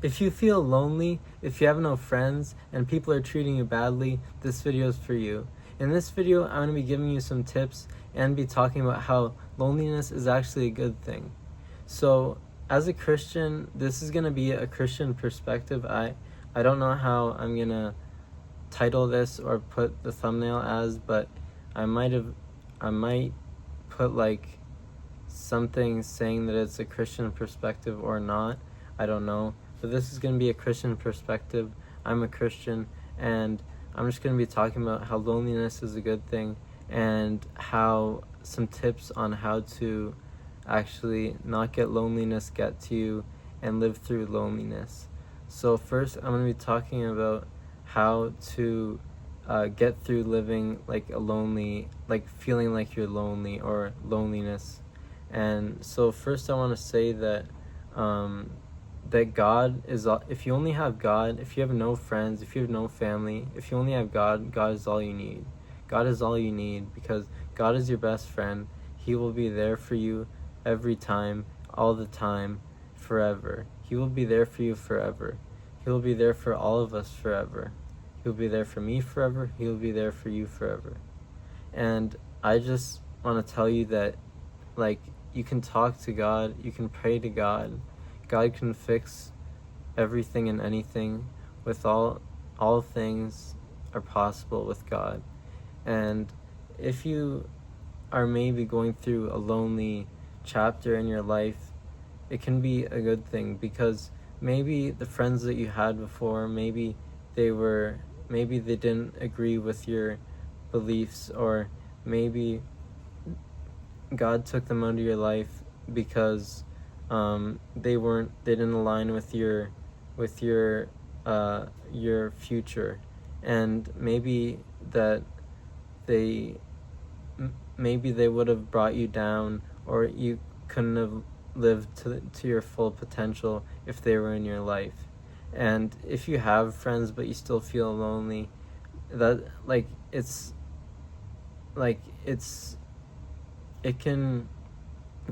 If you feel lonely, if you have no friends, and people are treating you badly, this video is for you. In this video, I'm going to be giving you some tips and be talking about how loneliness is actually a good thing. So, as a Christian, this is going to be a Christian perspective. I don't know how I'm going to title this or put the thumbnail as, but I might put like something saying that it's a Christian perspective or not. I don't know. But this is going to be a Christian perspective. I'm a Christian, and I'm just going to be talking about how loneliness is a good thing and how some tips on how to actually not get loneliness get to you and live through loneliness. So first, I'm going to be talking about how to get through living like a lonely, like feeling like you're lonely or loneliness. And so first I want to say that that God is all, if you only have God, if you have no friends, if you have no family, if you only have God, God is all you need. God is all you need because God is your best friend. He will be there for you every time, all the time, forever. He will be there for you forever. He will be there for all of us forever. He will be there for me forever. He will be there for you forever. And I just want to tell you that, like, you can talk to God, you can pray to God. God can fix everything and anything. With all things are possible with God. And if you are maybe going through a lonely chapter in your life, it can be a good thing because maybe the friends that you had before, maybe they didn't agree with your beliefs, or maybe God took them out of your life because they didn't align with your future, and maybe they would have brought you down, or you couldn't have lived to your full potential if they were in your life. And if you have friends but you still feel lonely, that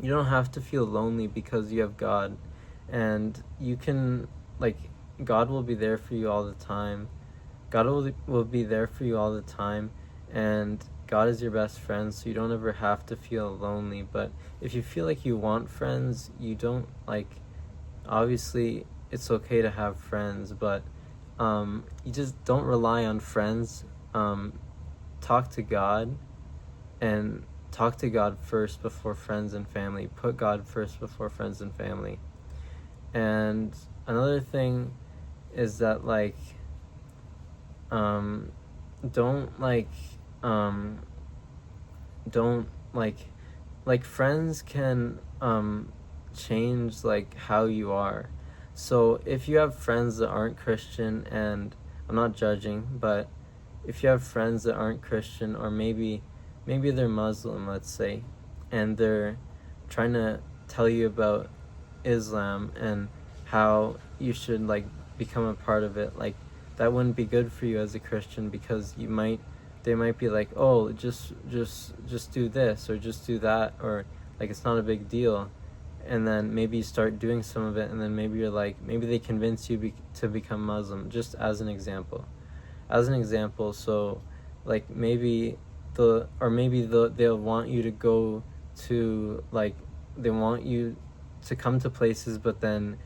you don't have to feel lonely because you have God, and you can, like, God will be there for you all the time. God will be there for you all the time, and God is your best friend, so you don't ever have to feel lonely. But if you feel like you want friends, you don't, like, obviously it's okay to have friends, but you just don't rely on friends. Talk to God, and talk to God first before friends and family. Put God first before friends and family. And another thing is that, like, don't friends can change like how you are. So if you have friends that aren't Christian, and I'm not judging, but if you have friends that aren't Christian, or maybe they're Muslim, let's say, and they're trying to tell you about Islam and how you should, like, become a part of it, like, that wouldn't be good for you as a Christian, because they might be like, oh, just do this or just do that, or like, it's not a big deal. And then maybe you start doing some of it, and then maybe you're like, maybe they convince you to become Muslim, just as an example. So, like, maybe they'll want you to go to, like, they want you to come to places, but then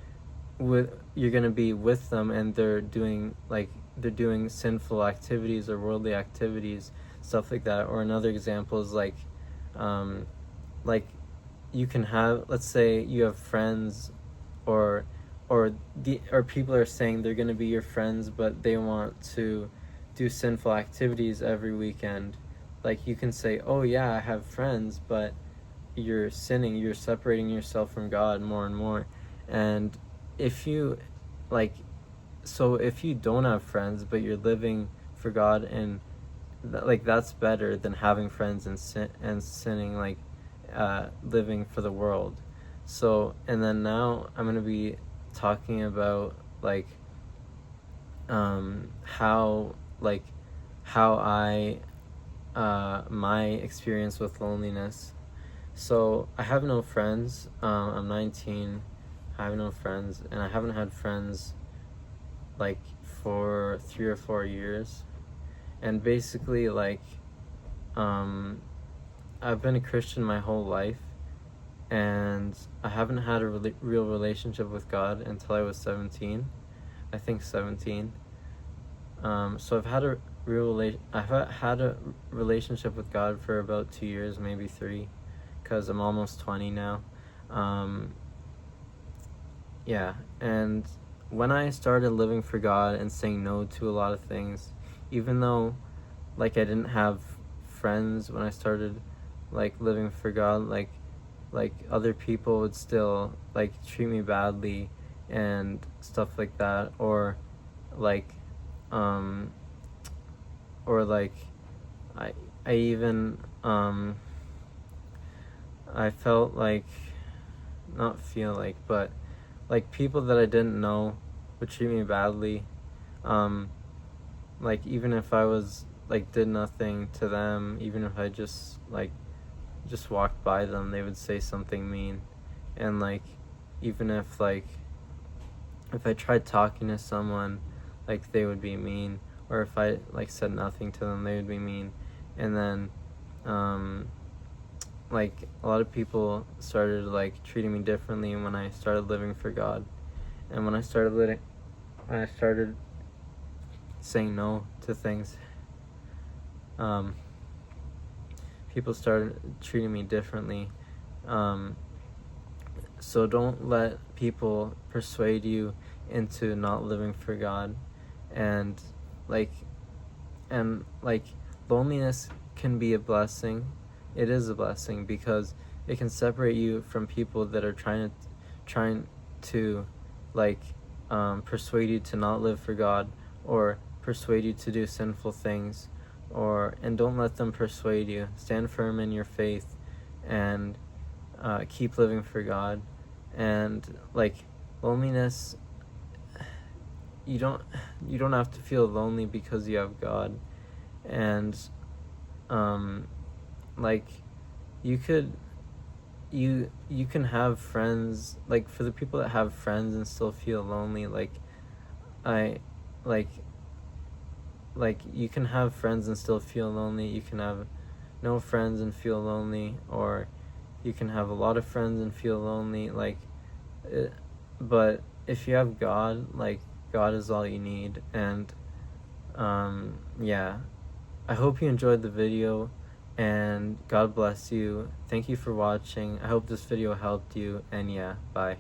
you're gonna be with them, and they're doing sinful activities or worldly activities, stuff like that. Or another example is like you can have, let's say you have friends, or people are saying they're gonna be your friends, but they want to do sinful activities every weekend. Like, you can say, oh yeah, I have friends, but you're sinning, you're separating yourself from God more and more. And if you if you don't have friends but you're living for God, and that's better than having friends and sinning, like, living for the world. So, and then now I'm going to be talking about how I my experience with loneliness. So I have no friends. I'm 19. having no friends, and I haven't had friends like for 3 or 4 years. And basically, like, I've been a Christian my whole life, and I haven't had a real relationship with God until I was 17. I think 17. So I've had a relationship with God for about 2 years, maybe 3, because I'm almost 20 now. Yeah, and when I started living for God and saying no to a lot of things, even though like I didn't have friends when I started like living for God, like other people would still like treat me badly and stuff like that, like um or like I I even I felt like, not feel like, but like people that I didn't know would treat me badly. Like even if I was like did nothing to them, even if I just walked by them, they would say something mean. And like even if I tried talking to someone, like they would be mean. Or if I like said nothing to them, they would be mean. And then like a lot of people started like treating me differently when I started living for God. And when I started saying no to things, people started treating me differently. So don't let people persuade you into not living for God. And like like loneliness can be a blessing. It is a blessing because it can separate you from people that are trying to like persuade you to not live for God, or persuade you to do sinful things. And don't let them persuade you. Stand firm in your faith and keep living for God. And like loneliness, you don't have to feel lonely because you have God. And like you can have friends. Like for the people that have friends and still feel lonely, I like you can have friends and still feel lonely. You can have no friends and feel lonely, or you can have a lot of friends and feel lonely. But if you have God, like God is all you need. And yeah, I hope you enjoyed the video, and God bless you. Thank you for watching. I hope this video helped you, and yeah, bye.